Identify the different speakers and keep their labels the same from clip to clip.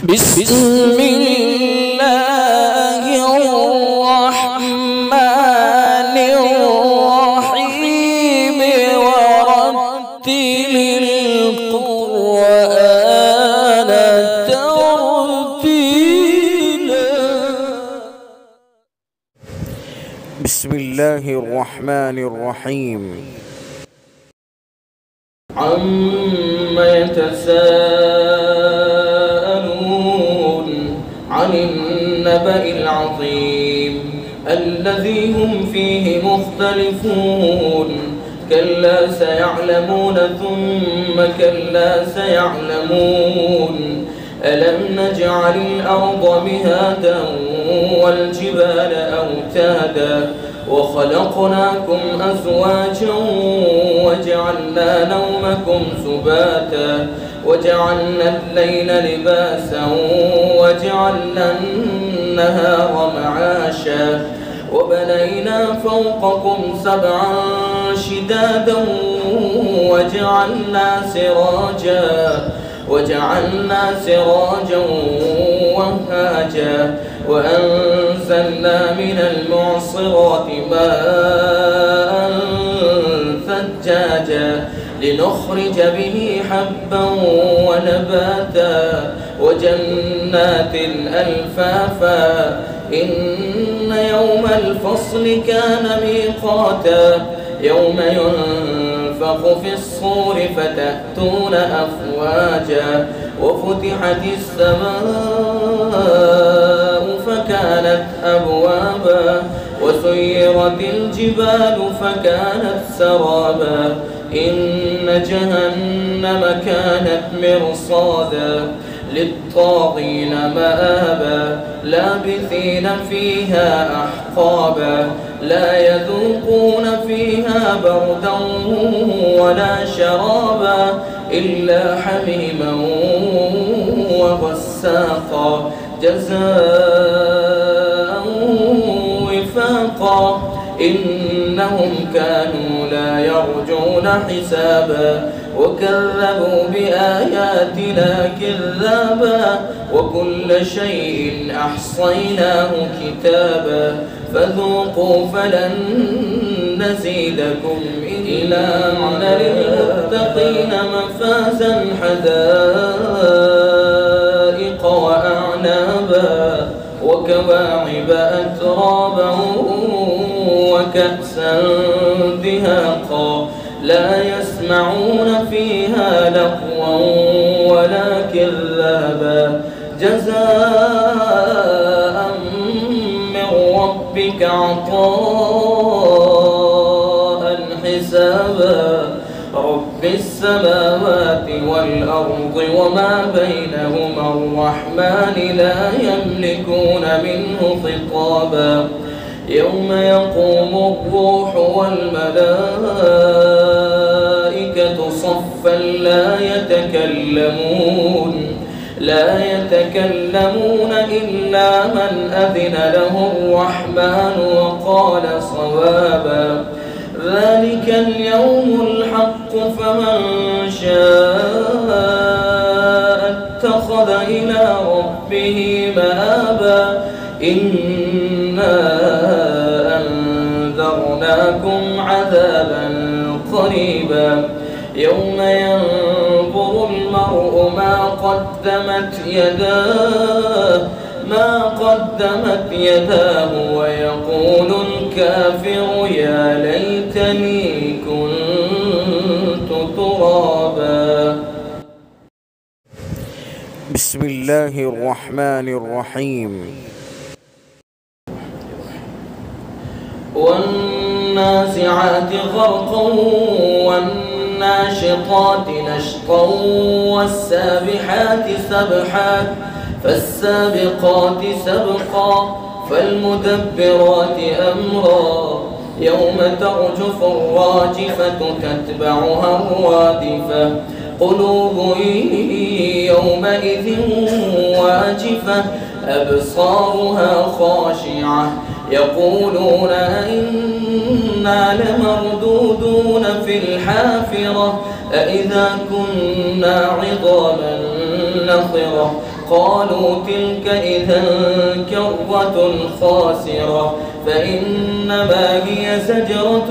Speaker 1: بسم الله الرحمن الرحيم ورتل القرآن ترتيلا. بسم الله الرحمن الرحيم.
Speaker 2: عما يتساءلون عن النبأ العظيم الذي هم فيه مختلفون. كلا سيعلمون ثم كلا سيعلمون. ألم نجعل الأرض مهادا والجبال أوتادا وخلقناكم أزواجا وجعلنا نومكم سباتا وجعلنا الليل لباسا وجعلنا النهار معاشا وبنينا فوقكم سبعا شدادا وجعلنا سراجا وهاجا وأنزلنا من المعصرات ماء ثجاجا لنخرج به حبا ونباتا وجنات ألفافا. إن يوم الفصل كان ميقاتا يوم ينفخ في الصور فتأتون أفواجا وفتحت السماء فكانت أبوابا وسيرت الجبال فكانت سرابا. إن جهنم كانت مرصادا للطاغين مآبا لابثين فيها أحقابا لا يذوقون فيها بردا ولا شرابا إلا حميما وغساقا جزاء وفاقا. إنهم كانوا لا يرجون حسابا وكذبوا بآياتنا كذابا وكل شيء أحصيناه كتابا فذوقوا فلن نزيدكم إلا أن للمتقين مفازا حدائق وأعنابا وكواعب أترابا وكأسا دهاقا لا يسمعون فيها لغوا ولا كذابا جزاء من ربك عطاء حسابا. رب السماوات والأرض وما بينهما الرحمن لا يملكون منه خطابا. يوم يقوم الروح والملائكة صفا لا يتكلمون إلا من أذن له الرحمن وقال صوابا. ذلك اليوم الحق فمن شاء اتخذ إلى ربه مآبا. إنا أنذرناكم عذابا قريبا يوم ينظر المرء ما قدمت يداه ويقول الكافر يا ليتني كنت ترابا.
Speaker 1: بسم الله الرحمن الرحيم.
Speaker 2: والنازعات غرقا والناشطات نشطا والسابحات سبحا فالسابقات سبقا فالمدبرات أمرا. يوم ترجف الراجفة تتبعها الرادفة قلوب يومئذ واجفة أبصارها خاشعة يقولون أئنا لمردودون في الحافرة أئذا كنا عظاما نخرة قالوا تلك إذا كرة خاسرة فإنما هي زجرة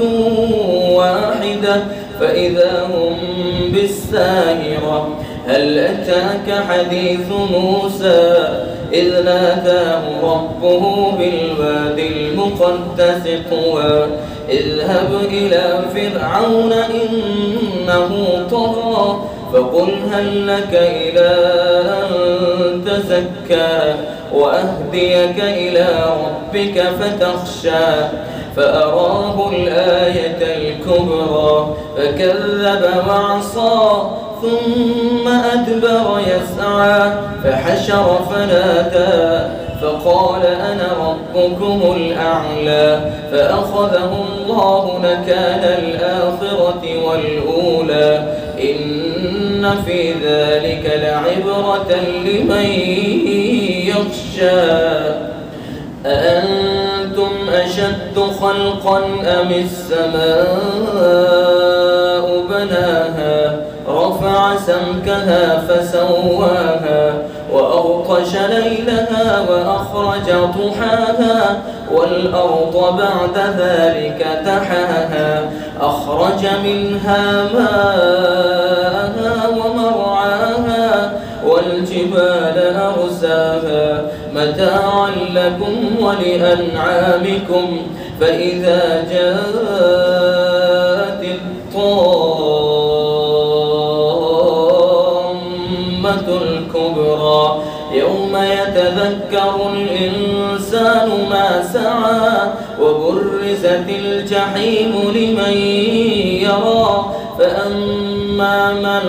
Speaker 2: واحدة فإذا هم بالساهرة. هل أتاك حديث موسى إذ ناداه ربه بالوادي المقدس طوى اذهب إلى فرعون إنه طغى فقل هل لك إلى أن تزكى وأهديك إلى ربك فتخشى فأراه الآية الكبرى فكذب وعصى ثم أدبر يسعى فحشر فنادى فقال أنا ربكم الأعلى فأخذه الله نكال الآخرة والأولى إن في ذلك لعبرة لمن يخشى. أأنتم أشد خلقا أم السماء بناها رفع سمكها فسواها وأغطش ليلها وأخرج ضحاها والأرض بعد ذلك دحاها أخرج منها ماءها ومرعاها والجبال أرساها متاعا لكم ولأنعامكم فإذا جاءت الطامة الكبرى يوم يتذكر الإنسان ما سعى وبرزت الجحيم لمن يرى فأما من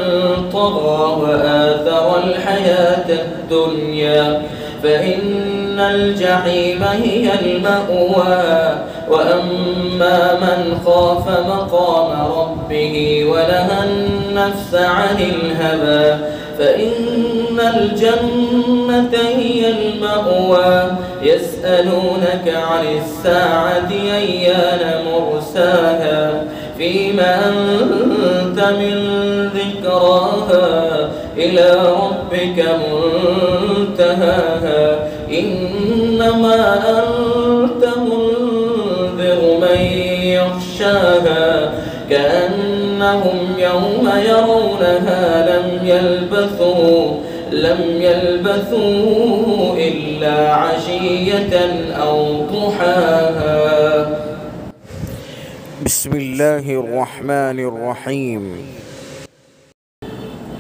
Speaker 2: طغى وآثر الحياة الدنيا فإن الجحيم هي المأوى وأما من خاف مقام ربه ونهى النفس عن الهوى فإن الجنة هي المأوى. يسألونك عن الساعة أيان مرساها فيما أنت من ذكراها إلى ربك منتهاها إنما أنت منذر من يخشاها كأنهم يوم يرونها لم يلبثوا إلا عشية أو ضحاها.
Speaker 1: بسم الله الرحمن الرحيم.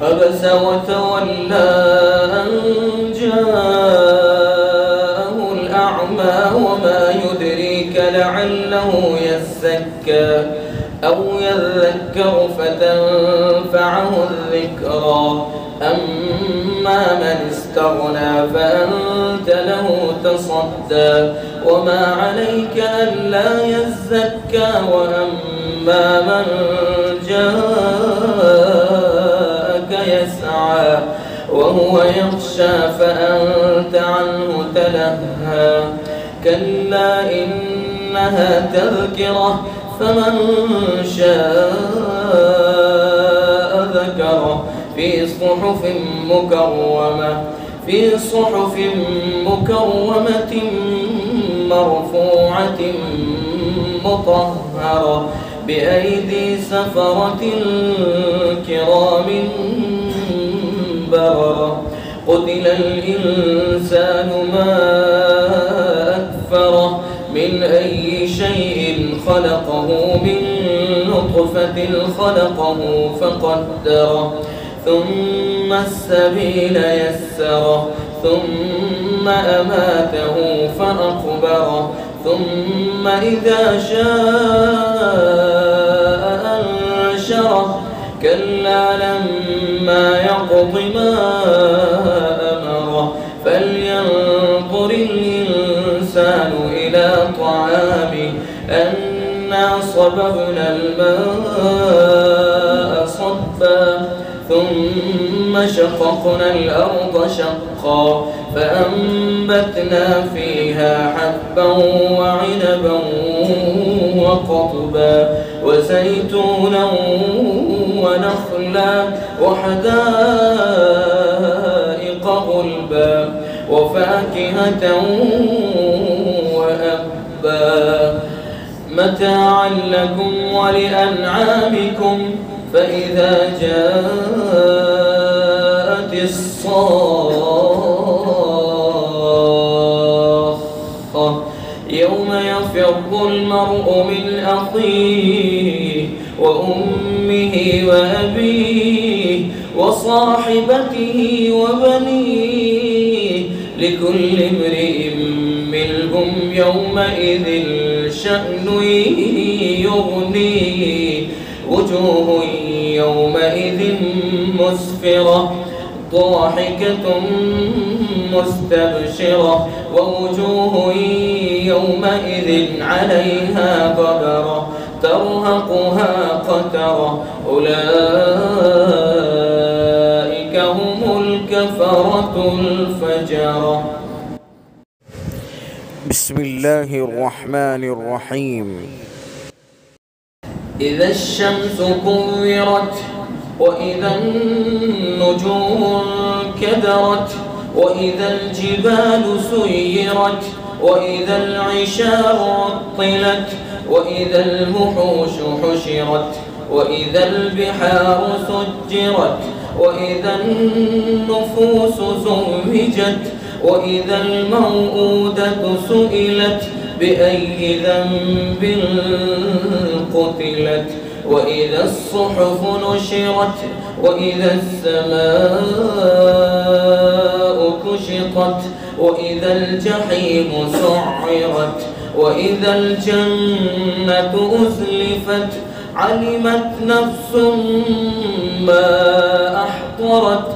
Speaker 2: عبس وتولى أن جاءه الأعمى وما يدريك لعله يزكى أو يذكر فتنفعه الذكرى أما من استغنى فأنت له تصدى وما عليك ألا يزكى وأما من جاءك يسعى وهو يخشى فأنت عنه تلهى كلا إنها تذكرة فمن شاء ذكره في صحف مكرمة مرفوعة مطهرة بأيدي سفرة كرام بررة. قتل الإنسان ما أكفره من أي شيء خلقه من نطفة خلقه فقدره ثم السبيل يسره ثم أماته فأقبره ثم إذا شاء أنشره كلا لما يقض ما أمره فلينظر الإنسان إلى طعامه أنا صببنا الماء صبا ثم شققنا الأرض شقا فأنبتنا فيها حبا وعنبا وقضبا وزيتونا ونخلا وحدائق غلبا وأبا وفاكهة وأبا متاعا لكم ولأنعامكم. فإذا جاءت الصاخة يوم يفر المرء من أخيه وأمه وأبيه وصاحبته وبنيه لكل امرئ منهم يومئذ شأن يغنيه. وجوه يومئذ مسفرة ضاحكة مستبشرة ووجوه يومئذ عليها غبرة ترهقها قترة أولئك هم الكفرة الفجرة.
Speaker 1: بسم الله الرحمن الرحيم.
Speaker 2: إذا الشمس كورت وإذا النجوم انكدرت وإذا الجبال سيرت وإذا العشار عطلت وإذا الوحوش حشرت وإذا البحار سجرت وإذا النفوس زوجت وإذا الموءودة سئلت بأي ذنب قتلت وإذا الصحف نشرت وإذا السماء كشطت وإذا الجحيم سعرت وإذا الجنة أزلفت علمت نفس ما أحضرت.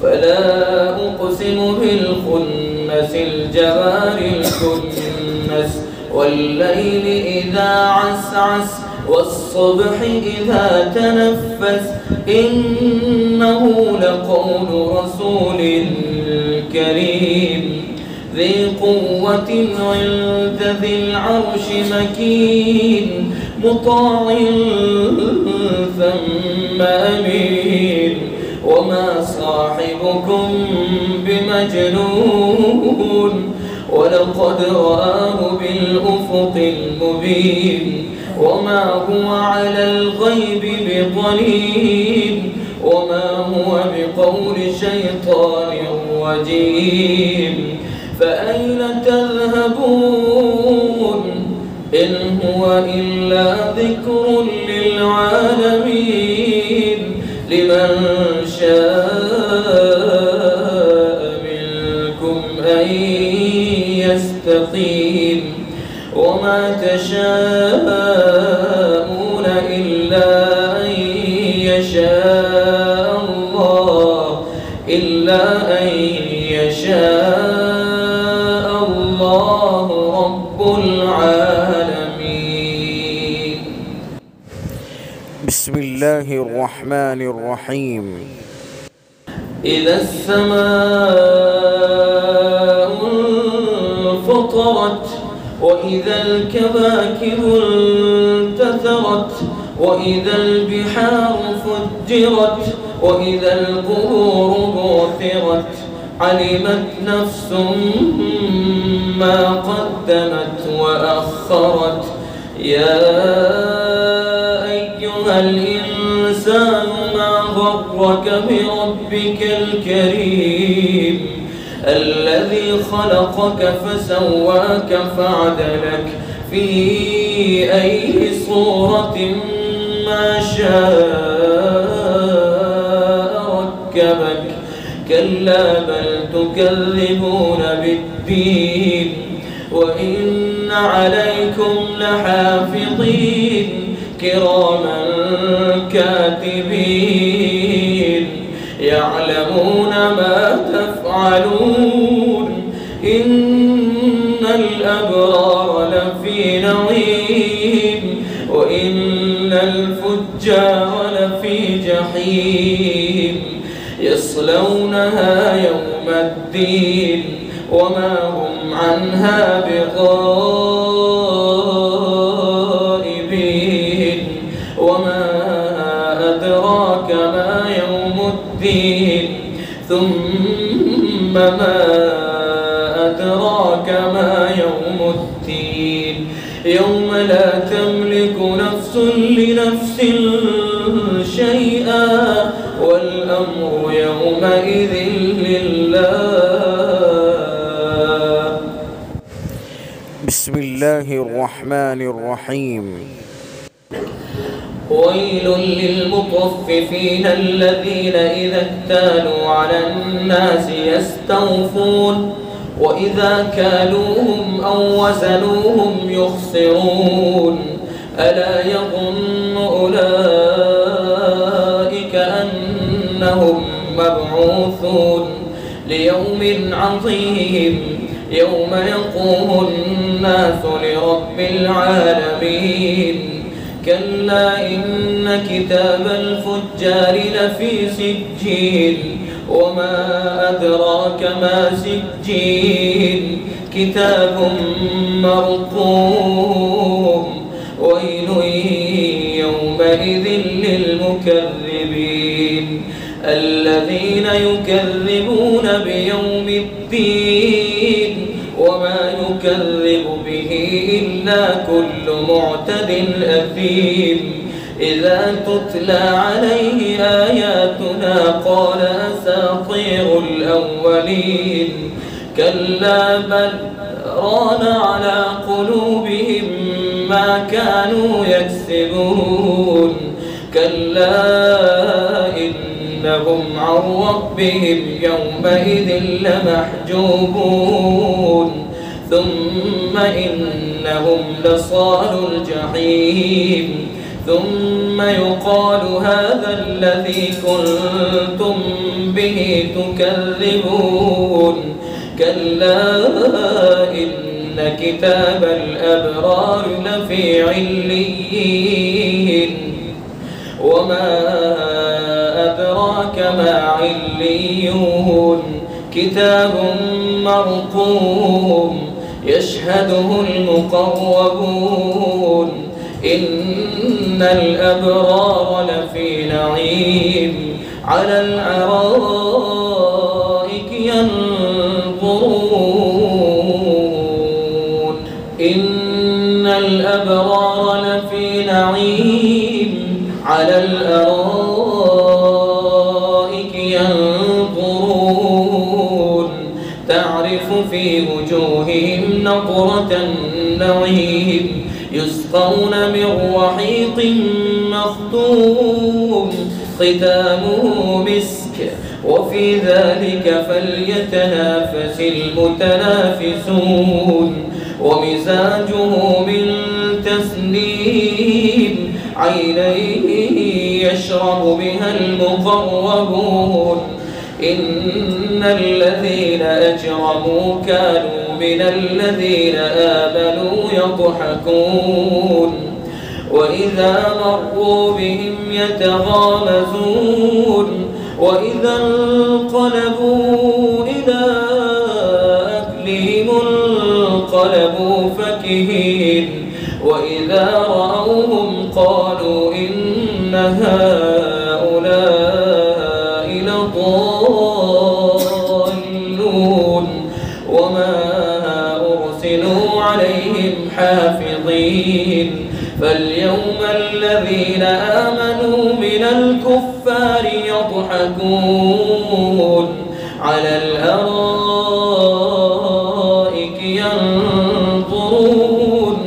Speaker 2: فلا أقسم بالخنس الجوار الكنس والليل إذا عسعس والصبح إذا تنفس إنه لقول رسول كريم ذي قوة عند ذي العرش مكين مطاع ثم أمين وما صاحبكم بمجنون ولقد رآه بالأفق المبين وما هو على الغيب بضنين وما هو بقول شيطان رجيم. فأين تذهبون إن هو إلا ذكر للعالمين لمن شاء منكم أن يستقيم وما تشاءون إلا أن يشاء الله رب العالمين.
Speaker 1: بسم الله الرحمن الرحيم.
Speaker 2: إذا السماء انفطرت وإذا الكواكب انتثرت وإذا البحار فجرت وإذا القبور بعثرت علمت نفس ما قدمت وأخرت. يا أيها الإنسان ما غرك بربك الكريم الذي خلقك فسواك فعدلك في أي صورة ما شاء ركبك. كلا بل تكذبون بالدين وإن عليكم لحافظين كراما كاتبين يعلمون ما تفعلون. إن الأبرار لفي نعيم وإن الفجار لفي جحيم يصلونها يوم الدين وما هم عنها بغائبين. وما أدراك ما يوم الدين ثم ما أدراك ما يوم الدين يوم لا تملك نفس لنفس شيئا والأمر يومئذ لله.
Speaker 1: بسم الله الرحمن الرحيم.
Speaker 2: ويل للمطففين الذين إذا اكتالوا على الناس يستوفون وإذا كالوهم أو وزنوهم يخسرون ألا يظن أولئك أنهم مبعوثون ليوم عظيم يوم يقوم الناس لرب العالمين. كلا إن كتاب الفجار لفي سجين وما أدراك ما سجين كتاب مرقوم ويل يومئذ للمكذبين الذين يكذبون بيوم الدين وما يكذب به إلا كل معتد أثيم إذا تتلى عليه آياتنا قال أساطير الأولين كلا بل ران على قلوبهم ما كانوا يكسبون كلا إنهم عن ربهم يومئذ لمحجوبون ثم إنهم لصال الجحيم ثم يقال هذا الذي كنتم به تكذبون كلا إن كتاب الأبرار لفي عليين وما أدراك ما عليون كتاب مرقوم يشهده المقربون إن الأبرار لفي نعيم على الأرائك ينظرون إن الأبرار لفي نعيم على الأرائك ينظرون تعرف في وجوههم نضرة النعيم يسقون من رحيق مختوم ختامه مسك وفي ذلك فليتنافس المتنافسون ومزاجه من تسنيم عينيه يشرب بها المقربون إن الذين أجرموا كانوا من الذين آمنوا يضحكون وإذا مروا بهم يتغامزون وإذا انقلبوا إلى أهلهم انقلبوا فكهين وإذا رأوهم قالوا إن هؤلاء لضالون وما أرسلوا عليهم حافظين فاليوم الذين آمنوا من الكفار يضحكون على الأرائك ينظرون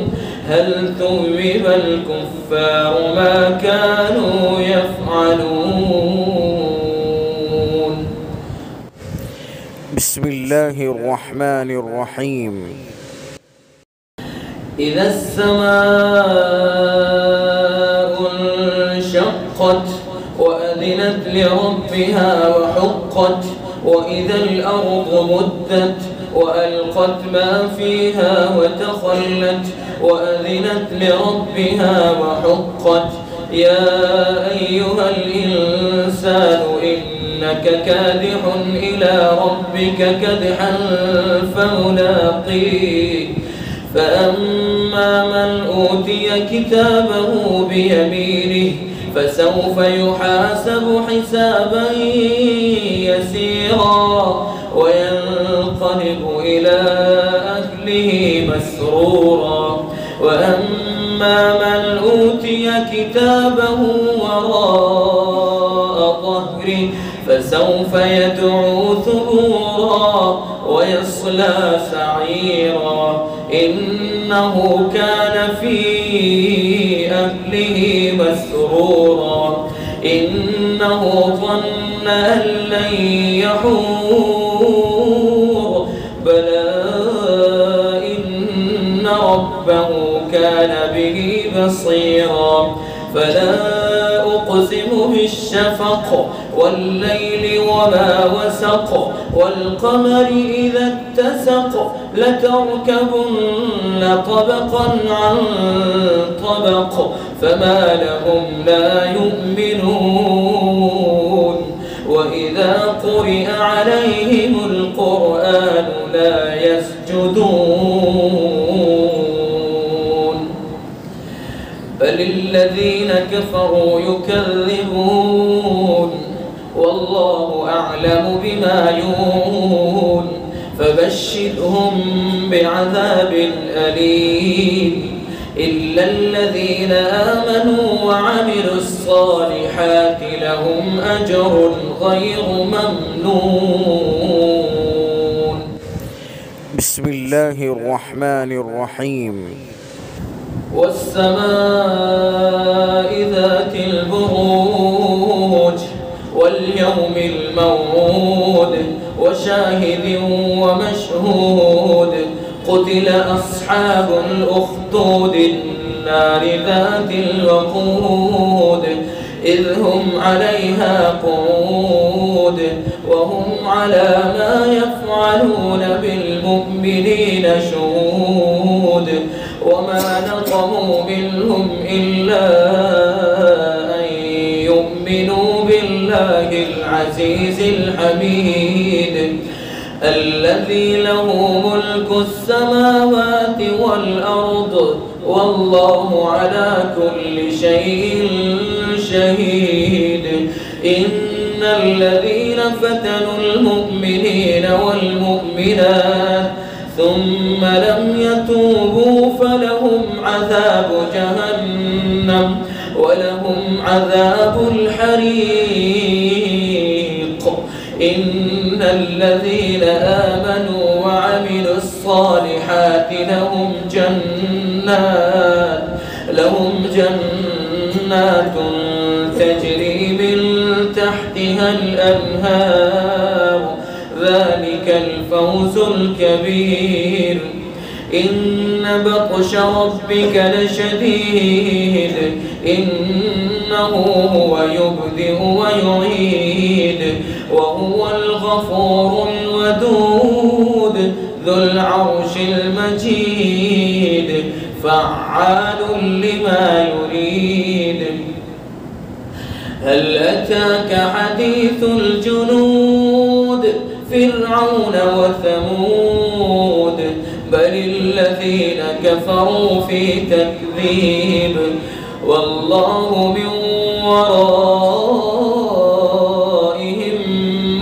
Speaker 2: هل ثوب الكفار ما كانوا يفعلون.
Speaker 1: بسم الله الرحمن الرحيم.
Speaker 2: إذا السماء انشقت وأذنت لربها وحقت وإذا الأرض مدت وألقت ما فيها وتخلت وأذنت لربها وحقت يا أيها الإنسان إنك كادح إلى ربك كدحا فملاقيه فأما من أوتي كتابه بيمينه فسوف يحاسب حسابا يسيرا ينقلب إلى أهله مسرورا وأما من أوتي كتابه وراء ظهره فسوف يدعو ثبورا ويصلى سعيرا إنه كان في أهله مسرورا إنه ظن أن لن يحور بلى إن ربه كان به بصيرا فلا أقسم بالشفق والليل وما وسق والقمر إذا اتسق لتركبن طبقا عن طبق فما لهم لا يؤمنون وإذا قرئ عليهم القرآن لا يسجدون بل الذين كفروا يكذبون والله أعلم بما يوعون فبشرهم بعذاب أليم إلا الذين آمنوا وعملوا الصالحات لهم أجر غير ممنون.
Speaker 1: بسم الله الرحمن الرحيم.
Speaker 2: والسماء ذات البروج واليوم الموعود وشاهد ومشهود قتل أصحاب الأخدود النار ذات الوقود إذ هم عليها قعود وهم على ما يفعلون بالمؤمنين شهود وما نقموا منهم إلا أن يؤمنوا بالله العزيز الحميد الذي له ملك السماوات والأرض والله على كل شيء شهيد إن الذين فتنوا المؤمنين والمؤمنات ثم لم يتوبوا فلهم عذاب جهنم ولهم عذاب الحريق إن الذين آمنوا وعملوا الصالحات لهم جنات تجري من تحتها الأنهار ذلك الفوز الكبير إن بطش ربك لشديد إنه هو يبدئ ويعيد وهو الغفور الودود ذو العرش المجيد فعال لما يريد هل أتاك حديث الجنود فرعون وثمود بل الذين كفروا في تكذيب والله من ورائهم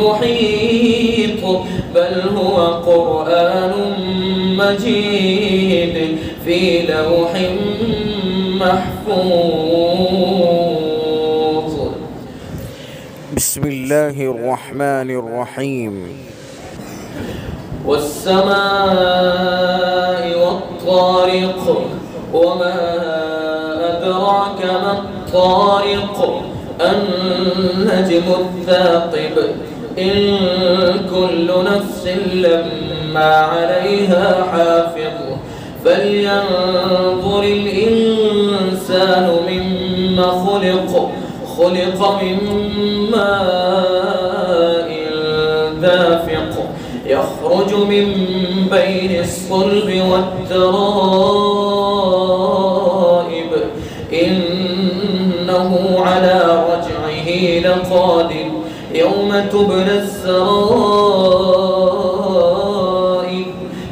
Speaker 2: محيط بل هو قرآن مجيد في لوح محفوظ.
Speaker 1: بسم الله الرحمن الرحيم.
Speaker 2: والسماء والطارق وما أدراك ما الطارق النجم الثاقب إن كل نفس لما عليها حافظ فلينظر الإنسان مما خلق من ماء دافق يخرج من بين الصلب والترائب إنه على رجعه لقادر يوم تبلى السرائر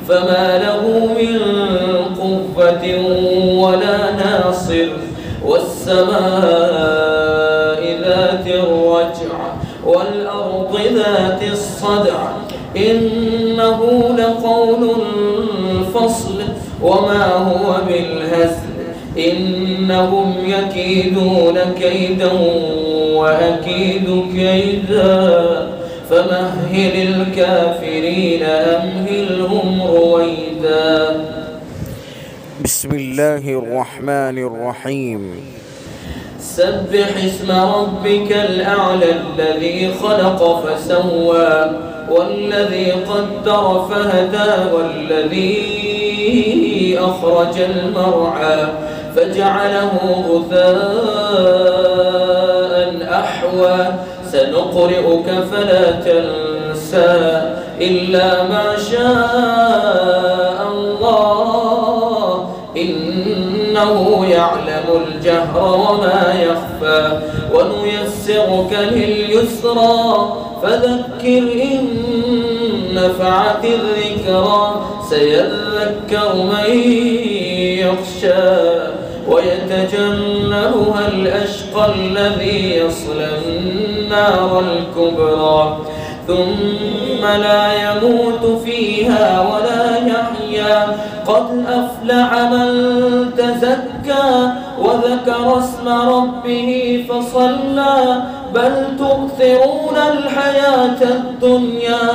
Speaker 2: فما له من قوة ولا ناصر والسماء ذات الرجع والأرض ذات الصدع إنه الفصل وما هو بالهزل إنهم يكيدون كيدا وأكيد كيدا فمهل الكافرين أمهلهم رويدا.
Speaker 1: بسم الله الرحمن الرحيم.
Speaker 2: سبح اسم ربك الأعلى الذي خلق فسوى والذي قدر فهدى والذي أخرج المرعى فجعله غثاء أحوى سنقرئك فلا تنسى إلا ما شاء الله إنه يعلم الجهر وما يخفى ونيسرك لليسرى فذكر إن نفعت الذكرى سيذكر من يخشى ويتجنبها الأشقى الذي يصلى النار الكبرى ثم لا يموت فيها ولا يحيا قد أفلح من تزكى وذكر اسم ربه فصلى بل تؤثرون الحياة الدنيا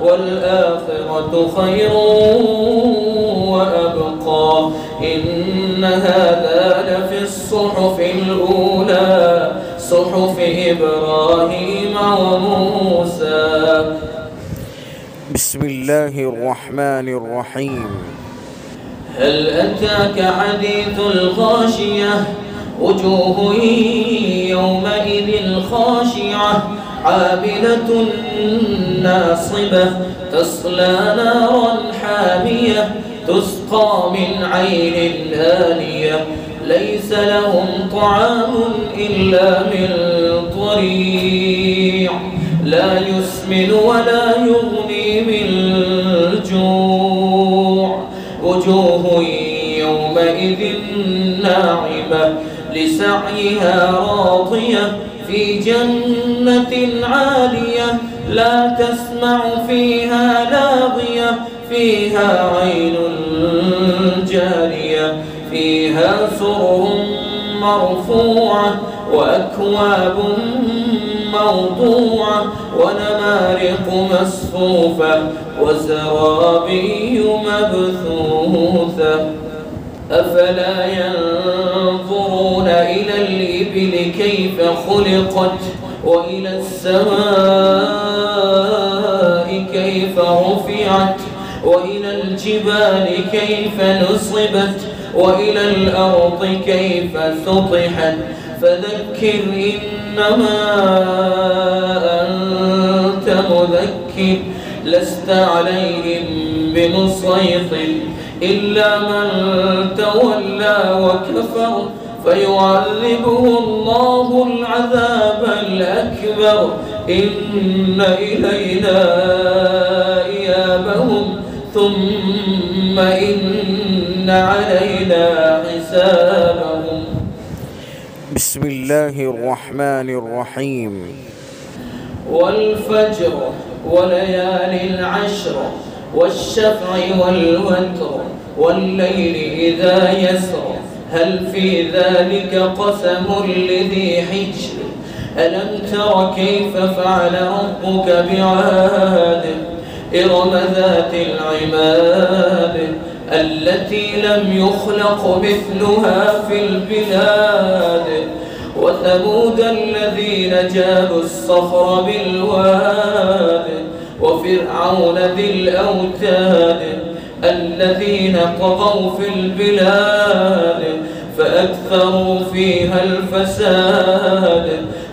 Speaker 2: والآخرة خير وأبقى إن هذا لفي الصحف الأولى صحف إبراهيم وموسى.
Speaker 1: بسم الله الرحمن الرحيم.
Speaker 2: هل أتاك حديث الغاشية وجوه يومئذ خاشعة عاملة ناصبة تصلى نارا حامية تسقى من عين آنية ليس لهم طعام إلا من ضريع لا يسمن ولا يغني من جوع وجوه يومئذ ناعمة لسعيها راضية في جنة عالية لا تسمع فيها لاغية فيها عين جارية فيها سرر مرفوعة وأكواب موضوعة ونمارق مصفوفة وزرابي مبثوثة أفلا ينظرون إلى الإبل كيف خلقت وإلى السماء كيف رفعت وإلى الجبال كيف نصبت وإلى الأرض كيف سطحت فذكر إنما أنت مذكر لست عليهم بمسيطر إلا من تولى وكفر فيعذبه الله العذاب الأكبر إن إلينا إيابهم ثم إن علينا حسابهم.
Speaker 1: بسم الله الرحمن الرحيم.
Speaker 2: والفجر وليال العشر والشفع والوتر والليل إذا يسر هل في ذلك قسم لذي حجر ألم تر كيف فعل ربك بعاد إرم ذات العماد التي لم يخلق مثلها في البلاد وثمود الذين جابوا الصخر بالواد وفرعون ذي الأوتاد الذين طغوا في البلاد فأكثروا فيها الفساد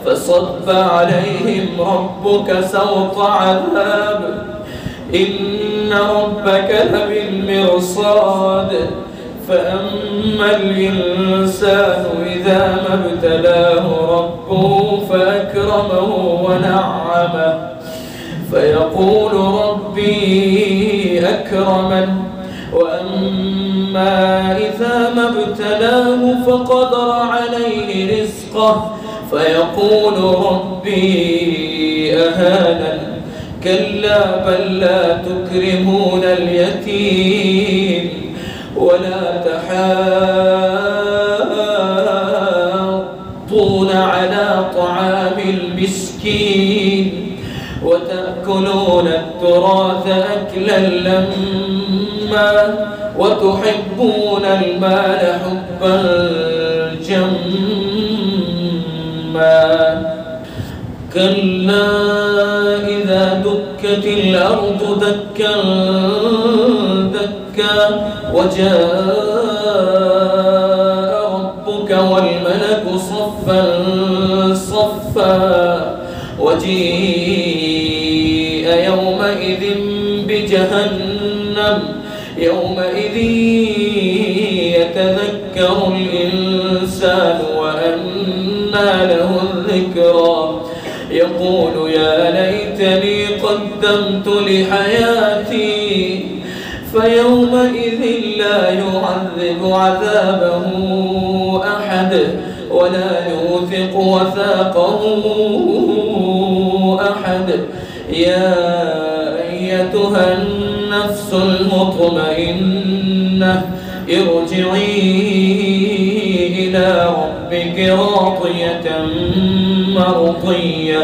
Speaker 2: فصب عليهم ربك سوط عذاب إن ربك لبالمرصاد فأما الإنسان إذا ما ابتلاه ربه فأكرمه ونعمه فيقول ربي أكرمن وأما إذا ما ابتلاه فقدر عليه رزقه فيقول ربي أهانن كلا بل لا تكرمون اليتيم ولا تحاضون على طعام المسكين وتأكلون التراث أكلا لما وتحبون المال حبا جما كلا إذا دكت الأرض دكا دكا وجاء ربك والملك صفا صفا وجيء يومئذ بجهنم يومئذ يتذكر الإنسان وأنى له الذكرى يقول يا ليتني قدمت لحياتي فيومئذ لا يعذب عذابه أحد ولا يوثق وثاقه أحد يا أيتها النفس المطمئنة ارجعي إلى ربك راضية مرضية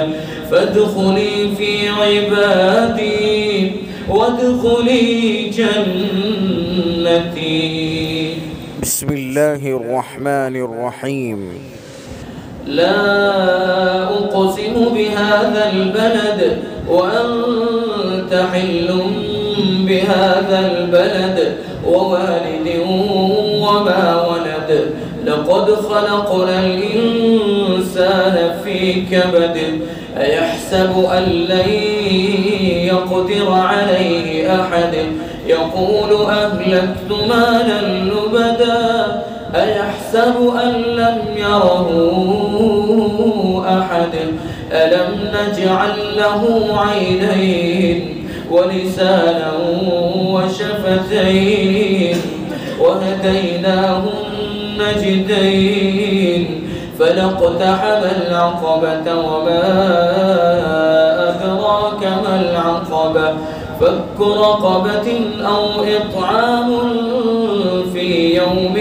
Speaker 2: فادخلي في عبادي وادخلي جنتي.
Speaker 1: بسم الله الرحمن الرحيم.
Speaker 2: لا أقسم بهذا البلد وأنت حل بهذا البلد ووالد وما ولد لقد خلقنا الإنسان في كبد أيحسب أن لن يقدر عليه أحد يقول أهلكت مالا لبدا أيحسب أن لم يره أحد ألم نجعل له عينين ولسانا وشفتين وهديناه النجدين فلاقتحم العقبة وما أدراك ما العقبة فك رقبة أو إطعام في يوم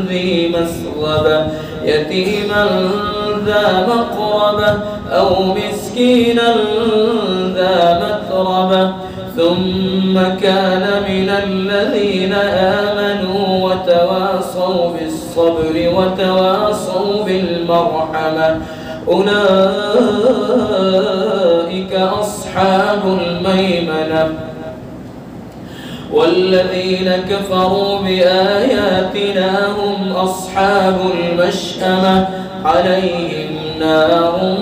Speaker 2: ذي مسغبة يتيما ذا مقربة أو مسكينا ذا متربة ثم كان من الذين آمنوا وتواصوا بالصبر وتواصوا بالمرحمة أولئك أصحاب الميمنة والذين كفروا بآياتنا هم أصحاب المشأمة عليهم نار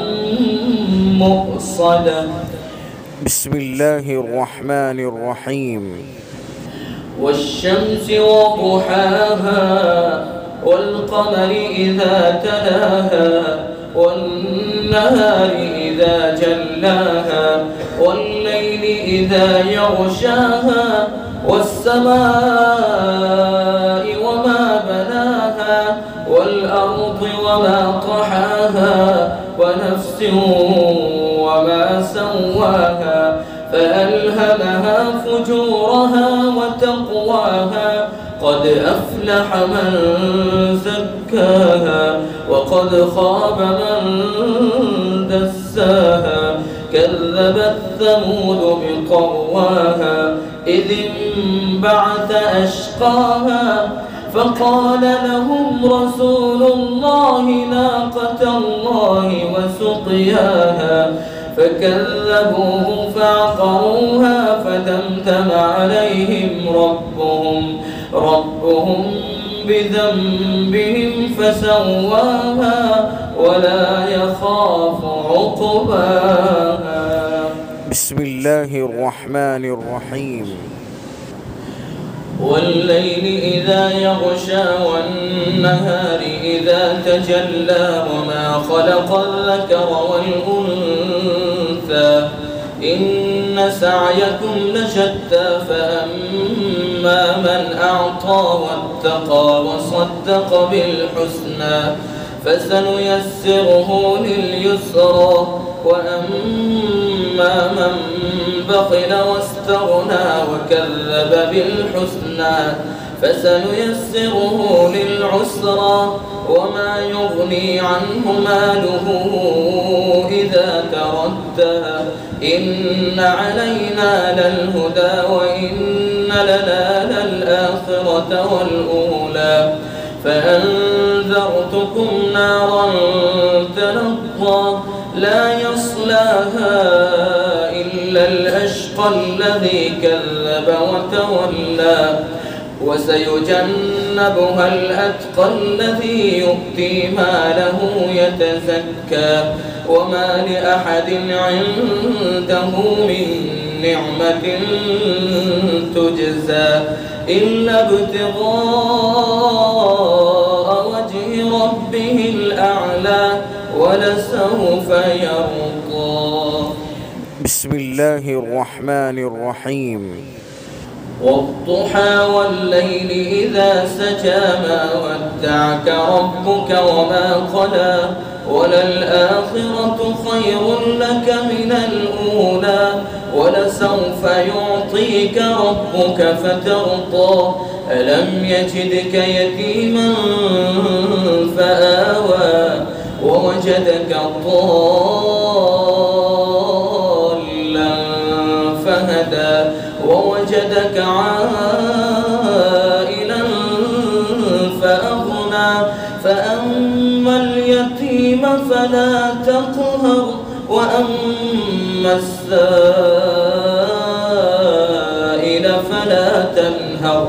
Speaker 2: مؤصدة.
Speaker 1: بسم الله الرحمن الرحيم.
Speaker 2: والشمس وضحاها والقمر إذا تلاها والنهار إذا جلاها والليل إذا يغشاها والسماء وما بناها والأرض وما طحاها ونفس وما سواها فألهمها فجورها وتقواها قد أفلح من زكاها وقد خاب من دساها كذبت ثمود بطغواها إذ انبعث أشقاها فقال لهم رسول الله ناقة الله وسقياها فكذبوه فعقروها فدمدم عليهم ربهم بذنبهم فسواها ولا يخاف عقباها.
Speaker 1: بسم الله الرحمن الرحيم.
Speaker 2: والليل إذا يغشى والنهار إذا تجلى وما خلق الذكر والأنثى إن سعيكم لشتى فأما من أعطى واتقى وصدق بالحسنى فسنيسره لليسرى وأما وأما من بخل واستغنى وكذب بالحسنى فسنيسره للعسرى وما يغني عنه ماله إذا تردى إن علينا للهدى وإن لنا للآخرة والأولى فأنذرتكم نارا تلظى لا يصلاها إلا الأشقى الذي كذب وتولى وسيجنبها الأتقى الذي يؤتي ماله يتزكى وما لأحد عنده من نعمة تجزى إلا ابتغاء وجه ربه الأعلى ولسوف يرضى.
Speaker 1: بسم الله الرحمن الرحيم.
Speaker 2: والضحى والليل إذا سجى ما ودعك ربك وما قلى وللآخرة خير لك من الأولى ولسوف يعطيك ربك فترضى ألم يجدك يتيما فآوى ووجدك ضالا فهدى ووجدك عائلا فأغنى فأما اليتيم فلا تقهر وأما السائل فلا تنهر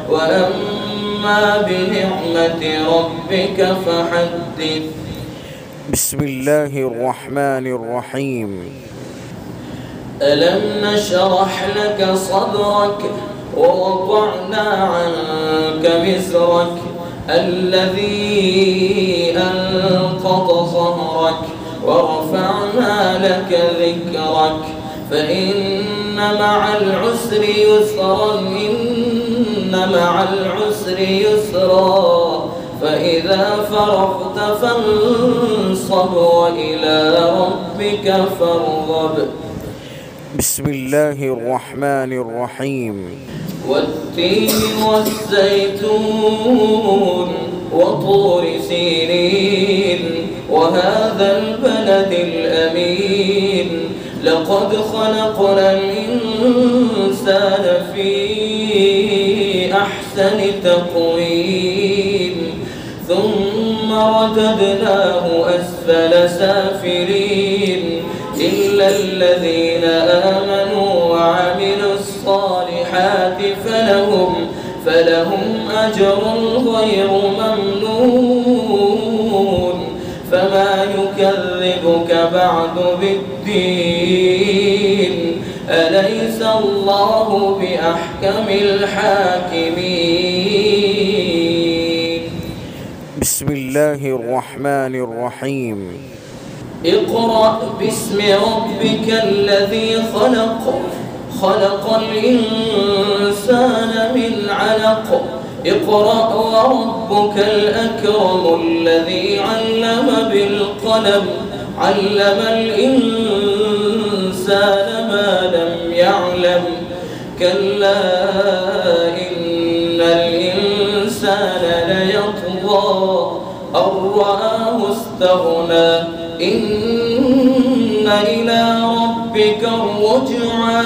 Speaker 2: وأما بنعمة ربك فحدث.
Speaker 1: بسم الله الرحمن الرحيم.
Speaker 2: ألم نشرح لك صدرك ووضعنا عنك وزرك الذي أنقض ظهرك ورفعنا لك ذكرك فإن مع العسر يسرا إن مع العسر يسرا فإذا فرغت فانصب وإلى ربك فارغب.
Speaker 1: بسم الله الرحمن الرحيم.
Speaker 2: والتين والزيتون وطور سينين وهذا البلد الأمين لقد خلقنا الإنسان في أحسن تقويم ثم رددناه أسفل سافلين إلا الذين آمنوا وعملوا الصالحات فلهم أجر غير ممنون فما يكذبك بعد بالدين أليس الله بأحكم الحاكمين.
Speaker 1: بسم الله الرحمن الرحيم.
Speaker 2: اقرأ باسم ربك الذي خلق الإنسان من علق اقرأ وربك الأكرم الذي علم بالقلم علم الإنسان ما لم يعلم كلا إن الإنسان ليطغى أن رآه استغنى إن إلى ربك الرجعى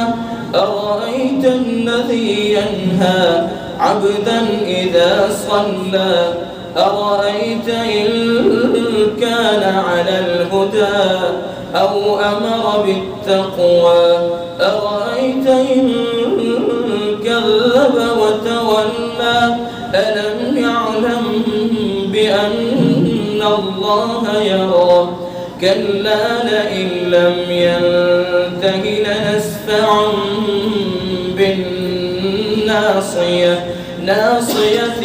Speaker 2: أرأيت الذي ينهى عبدا إذا صلى أرأيت إن كان على الهدى أو أمر بالتقوى أرأيت إن كذب وتولى ألم يعلم بأن الله يرى كلا لئن لم ينته لنسفعا بالناصية ناصية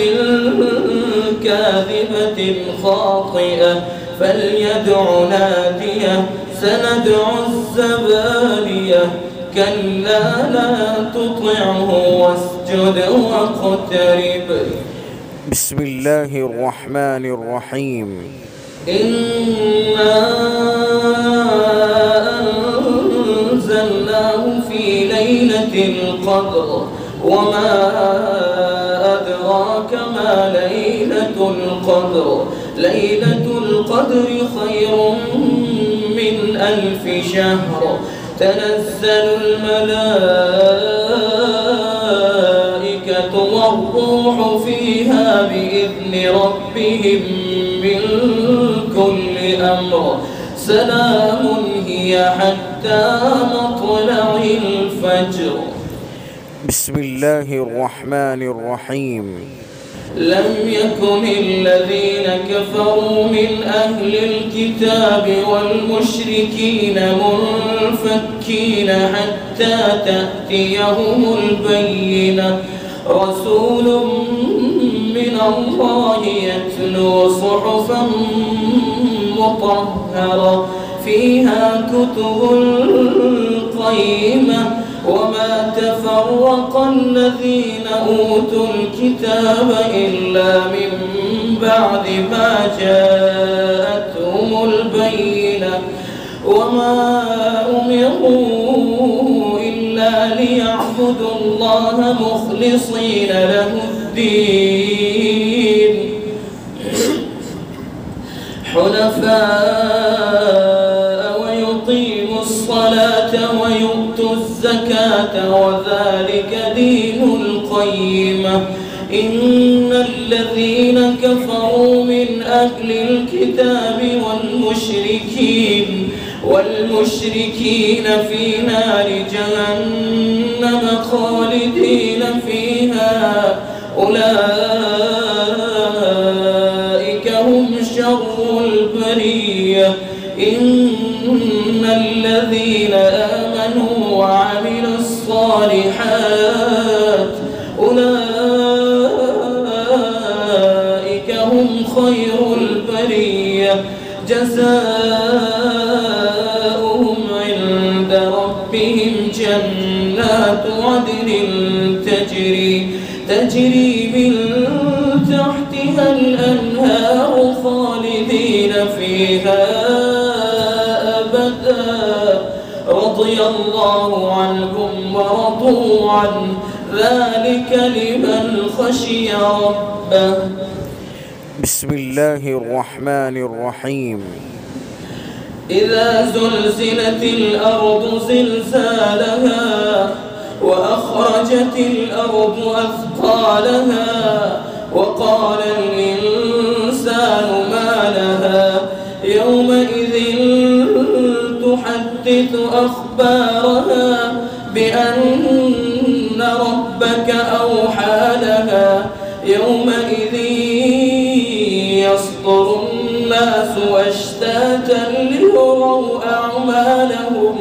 Speaker 2: كاذبة خاطئة فليدع ناديه سندع الزبانية كلا لا تطعه واسجد واقترب.
Speaker 1: بسم الله الرحمن الرحيم.
Speaker 2: إنا أنزلناه أنزلناه في ليلة القدر وما أدراك ما ليلة القدر ليلة القدر خير من 1000 شهر تنزل الملائكة والروح فيها بإذن ربهم من كل أمر سلام هي حتى مطلع الفجر.
Speaker 1: بسم الله الرحمن الرحيم.
Speaker 2: لم يكن الذين كفروا من أهل الكتاب والمشركين منفكين حتى تأتيهم البينة رسول من الله يتلو صحفا مطهرة فيها كتب قيمة وما تفرق الذين أوتوا الكتاب إلا من بعد ما جاءتهم البينة وما أمروا إلا ليعبدوا الله مخلصين له الدين حنفاء ويقيموا الصلاة ويؤتوا الزكاة وذلك دين القيمة. إن الذين كفروا من أهل الكتاب والمشركين في نار جهنم خالدين فيها أولئك هم شر البرية. إن الذين آمنوا وعملوا الصالحات أولئك هم خير البرية جزاؤهم عند ربهم جنات عدن تجري من تحتها الأنهار خالدين فيها أبدا رضي الله عنهم ورضوا عنه ذلك لمن خشي ربه.
Speaker 1: بسم الله الرحمن الرحيم.
Speaker 2: إذا زلزلت الأرض زلزالها وأخرجت الأرض أثقالها وقال الإنسان ما لها يومئذ تحدث أخبارها بأن ربك أوحى لها يومئذ يصدر الناس أشتاتا ليروا أعمالهم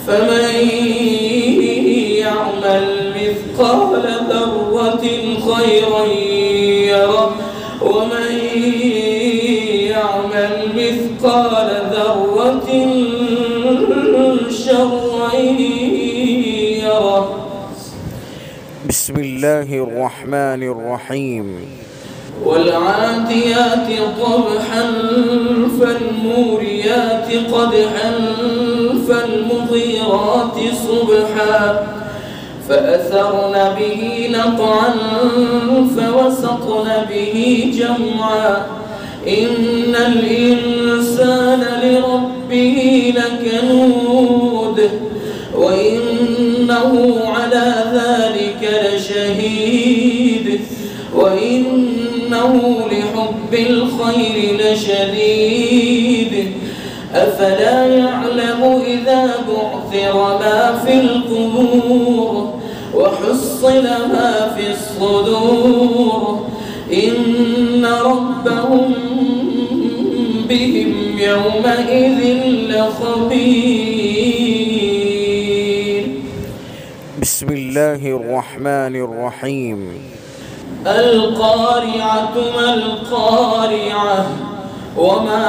Speaker 2: فمن يعمل مثقال ذرة خيرا يره ومن يعمل مثقال ذرة شرا يره.
Speaker 1: بسم الله الرحمن الرحيم.
Speaker 2: والعاديات ضبحا فالموريات قدحا فالمغيرات صبحا فأثرن به نقعا فوسطن به جمعا إن الإنسان لربه لكنود وإنه على ذلك لشهيد وإنه لحب الخير لشديد أفلا يعلم إذا بعثر ما في القبور وحصل ما في الصدور إن ربهم بهم يومئذ لخبير.
Speaker 1: بسم الله الرحمن الرحيم.
Speaker 2: القارعة ما القارعة وما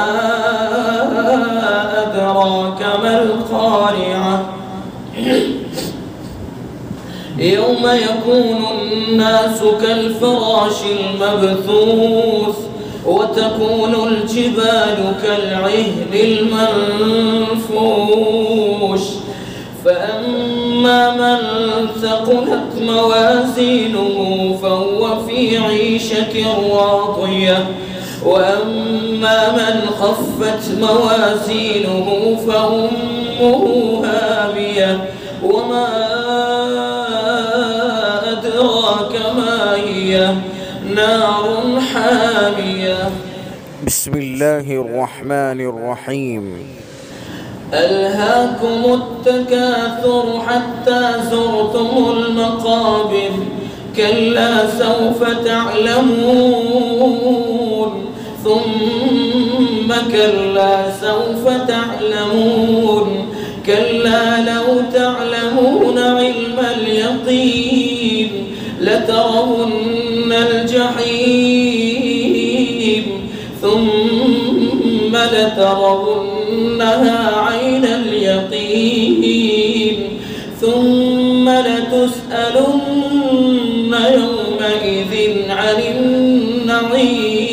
Speaker 2: أدراك ما القارعة يوم يكون الناس كالفراش المبثوث وتكون الجبال كالعهن المنفوش فأما من ثقلت موازينه فهو في عيشة راضية وأما من خفت موازينه فأمه هاوية وما أدراك ما هي نار حامية.
Speaker 1: بسم الله الرحمن الرحيم.
Speaker 2: ألهاكم التكاثر حتى زرتم المقابر كلا سوف تعلمون ثم كلا سوف تعلمون كلا لو تعلمون علم اليقين لترون الجحيم ثم لترونها عين اليقين ثم لتسألن يومئذ عن النعيم.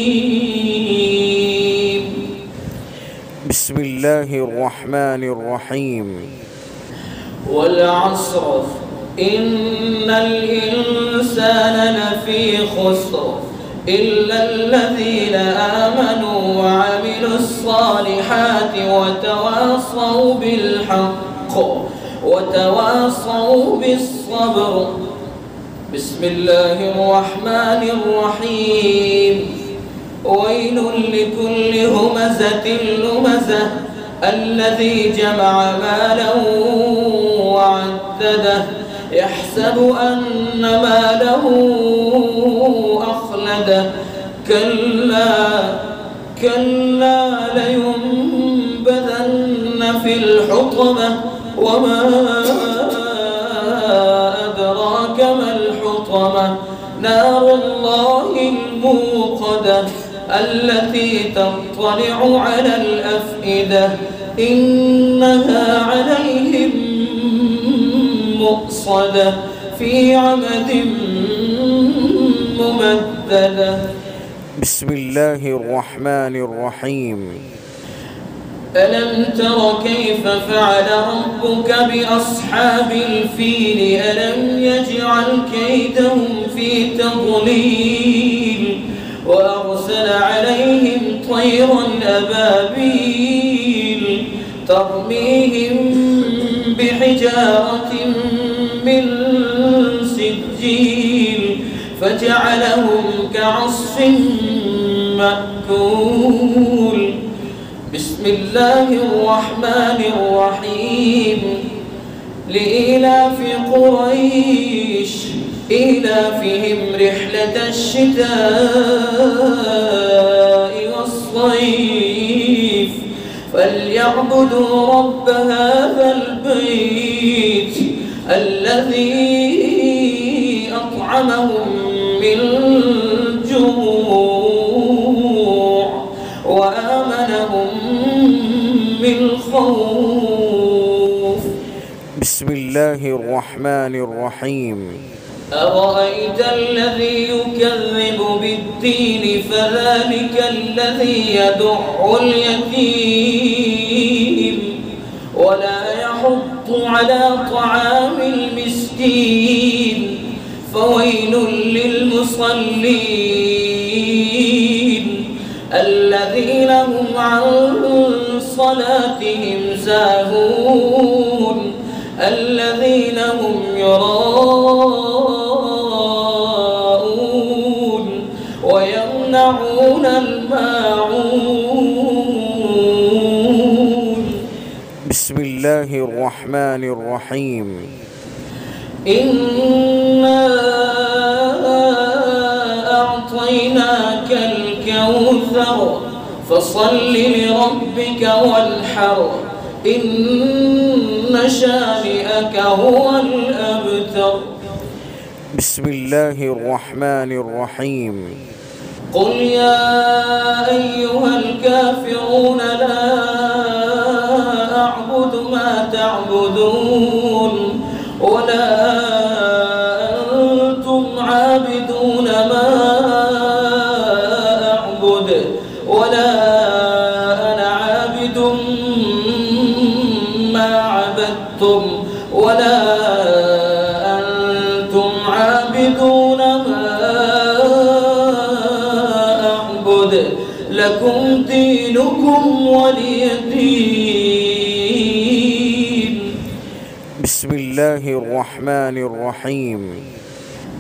Speaker 1: بسم الله الرحمن الرحيم.
Speaker 2: والعصر إن الإنسان لفي خسر إلا الذين آمنوا وعملوا الصالحات وتواصوا بالحق وتواصوا بالصبر. بسم الله الرحمن الرحيم. ويل لكل همزة لمزة الذي جمع مالا وعدده يحسب أن ماله أخلده كلا لينبذن في الحطمة وما أدراك ما الحطمة نار الله الموقدة التي تطلع على الأفئدة إنها عليهم مؤصدة في عمد ممددة.
Speaker 1: بسم الله الرحمن الرحيم.
Speaker 2: ألم تر كيف فعل ربك بأصحاب الفيل ألم يجعل كيدهم في تضليل وأرسل عليهم طيرا أبابيل ترميهم بحجارة من سجيل فجعلهم كعصف مأكول. بسم الله الرحمن الرحيم. لإيلاف قريش إيلافهم رحلة الشتاء والصيف فليعبدوا رب هذا البيت الذي أطعمهم من جوع وآمنهم من خوف.
Speaker 1: بسم الله الرحمن الرحيم.
Speaker 2: أرأيت الذي يكذب بالدين فذلك الذي يدع اليتيم ولا يحض على طعام المسكين فويل للمصلين الذين هم عن صلاتهم ساهون الذين هم يراءون ويمنعون الماعون.
Speaker 1: بسم الله الرحمن الرحيم.
Speaker 2: إنا أعطيناك الكوثر فصل لربك وانحر إن شانئك هو الأبتر.
Speaker 1: بسم الله الرحمن الرحيم.
Speaker 2: قل يا أيها الكافرون لا أعبد ما تعبدون ولا أنتم عابدون ما أعبد ولا أنا عابد ما عبدتم عابدون ما أعبد لكم دينكم ولي دين.
Speaker 1: بسم الله الرحمن الرحيم.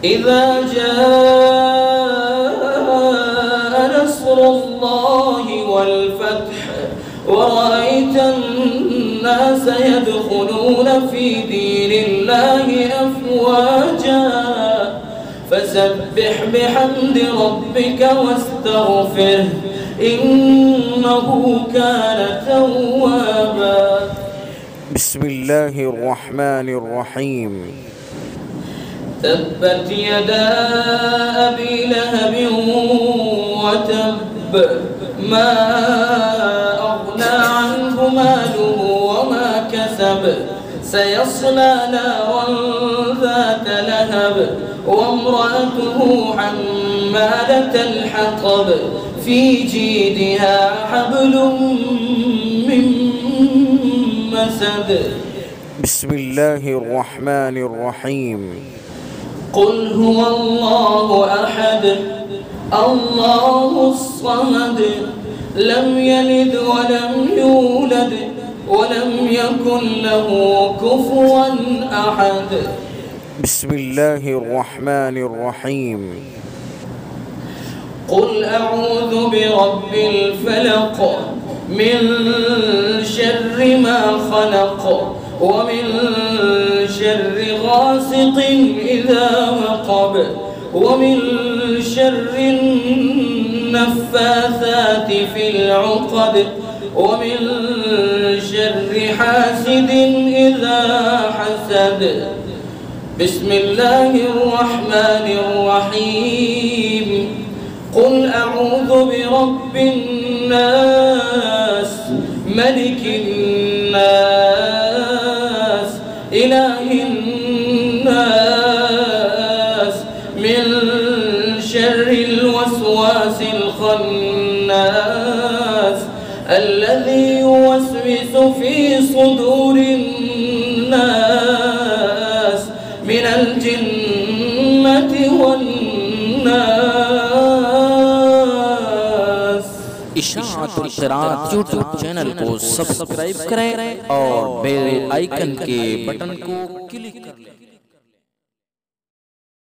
Speaker 2: إذا جاء نصر الله والفتح ورأيت الناس يدخلون في دين الله أفواجا فسبح بحمد ربك واستغفره إنه كان توابا.
Speaker 1: بسم الله الرحمن الرحيم.
Speaker 2: تبت يدا أبي لهب وتب ما أغنى عنه ماله وما كسب سيصلى نارا ذات لهب وامرأته حمالة الحطب في جيدها حبل من مسد.
Speaker 1: بسم الله الرحمن الرحيم.
Speaker 2: قل هو الله أحد الله الصمد لم يلد ولم يولد ولم يكن له كفوا أحد.
Speaker 1: بسم الله الرحمن الرحيم.
Speaker 2: قل أعوذ برب الفلق من شر ما خلق ومن شر غاسق إذا وقب ومن شر النفاثات في العقد ومن شر حاسد إذا حسد. بسم الله الرحمن الرحيم. قل أعوذ برب الناس ملك الناس إله الناس من شر الوسواس الخناس الذي يوسوس في صدور الناس من الجنة والناس.
Speaker 3: इशाअतुल क़िराअत YouTube channel को सब्सक्राइब करें और बेल आइकन के बटन को क्लिक कर लें।